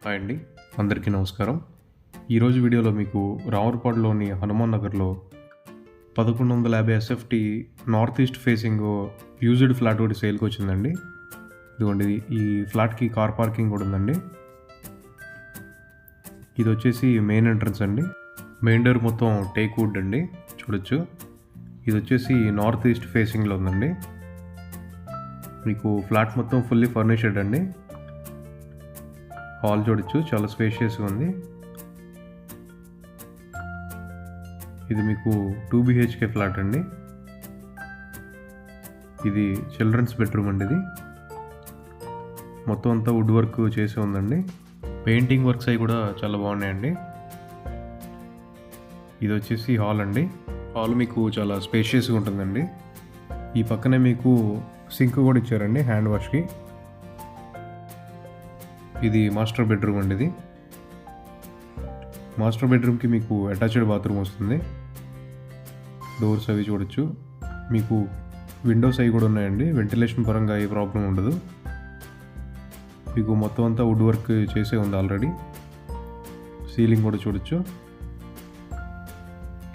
Hi అండి, అందరికీ నమస్కారం. ఈరోజు వీడియోలో మీకు రావులపాడులోని హనుమాన్ నగర్లో 1150 SFT north east facing used flat ఒకటి సేల్కి వచ్చిందండి. ఇదిగోండి, ఈ ఫ్లాట్కి కార్ పార్కింగ్ కూడా ఉందండి. ఇది వచ్చేసి మెయిన్ ఎంట్రన్స్ అండి. మెయిన్ డోర్ మొత్తం టేక్ వుడ్ అండి, చూడొచ్చు. ఇది వచ్చేసి నార్త్ ఈస్ట్ ఫేసింగ్లో ఉందండి. మీకు ఫ్లాట్ మొత్తం ఫుల్లీ ఫర్నిష్డ్ అండి. హాల్ చూడొచ్చు, చాలా స్పేషియస్గా ఉంది. ఇది మీకు 2 BHK ఫ్లాట్ అండి. ఇది చిల్డ్రన్స్ బెడ్రూమ్ అండి. ఇది మొత్తం అంతా వుడ్ వర్క్ చేసి ఉందండి. పెయింటింగ్ వర్క్స్ అవి కూడా చాలా బాగున్నాయండి. ఇది వచ్చేసి హాల్ అండి. హాల్ మీకు చాలా స్పేషియస్గా ఉంటుందండి. ఈ పక్కనే మీకు సింక్ కూడా ఇచ్చారండి హ్యాండ్ వాష్కి. ఇది మాస్టర్ బెడ్రూమ్ అండి. ఇది మాస్టర్ బెడ్రూమ్కి మీకు అటాచ్డ్ బాత్రూమ్ వస్తుంది. డోర్స్ అవి చూడొచ్చు. మీకు విండోస్ అవి కూడా ఉన్నాయండి. వెంటిలేషన్ పరంగా ఏ ప్రాబ్లం ఉండదు. మీకు మొత్తం అంతా వుడ్ వర్క్ చేసే ఉంది ఆల్రెడీ. సీలింగ్ కూడా చూడొచ్చు.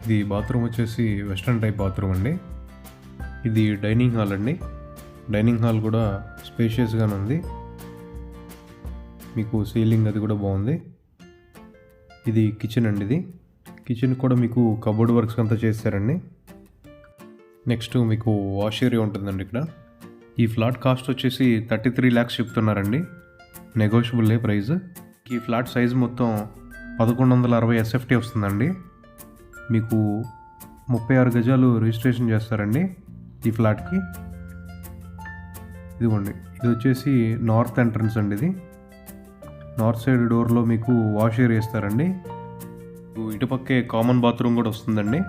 ఇది బాత్రూమ్ వచ్చేసి వెస్ట్రన్ టైప్ బాత్రూమ్ అండి. ఇది డైనింగ్ హాల్ అండి. డైనింగ్ హాల్ కూడా స్పేషియస్గానే ఉంది. మీకు సీలింగ్ అది కూడా బాగుంది. ఇది కిచెన్ అండి. ఇది కిచెన్ కూడా మీకు కబోర్డ్ వర్క్స్ అంతా చేస్తారండి. నెక్స్ట్ మీకు వాష్ ఏరియా ఉంటుందండి ఇక్కడ. ఈ ఫ్లాట్ కాస్ట్ వచ్చేసి 33 lakhs చెప్తున్నారండి. Negotiable price. ఈ ఫ్లాట్ సైజ్ మొత్తం 1160 ఎస్ఎఫ్టీ వస్తుందండి. మీకు 36 గజాలు రిజిస్ట్రేషన్ చేస్తారండి ఈ ఫ్లాట్కి. ఇదిగోండి, ఇది వచ్చేసి నార్త్ ఎంట్రన్స్ అండి. ఇది నార్త్ సైడ్ డోర్లో మీకు వాష్ ఏరియా ఇస్తారండి. ఇటుపక్కే కామన్ బాత్రూమ్ కూడా వస్తుందండి.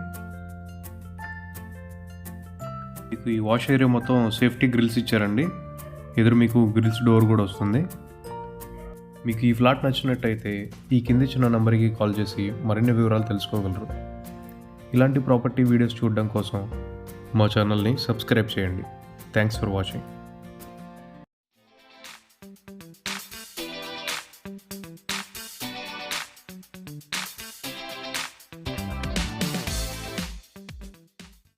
మీకు ఈ వాష్ ఏరియా మొత్తం సేఫ్టీ గ్రిల్స్ ఇచ్చారండి. ఎదురు మీకు గ్రిల్స్ డోర్ కూడా వస్తుంది. మీకు ఈ ఫ్లాట్ నచ్చినట్టయితే ఈ కింద ఇచ్చిన నంబర్కి కాల్ చేసి మరిన్ని వివరాలు తెలుసుకోగలరు. ఇలాంటి ప్రాపర్టీ వీడియోస్ చూడడం కోసం మా ఛానల్ని సబ్స్క్రైబ్ చేయండి. Thanks for watching.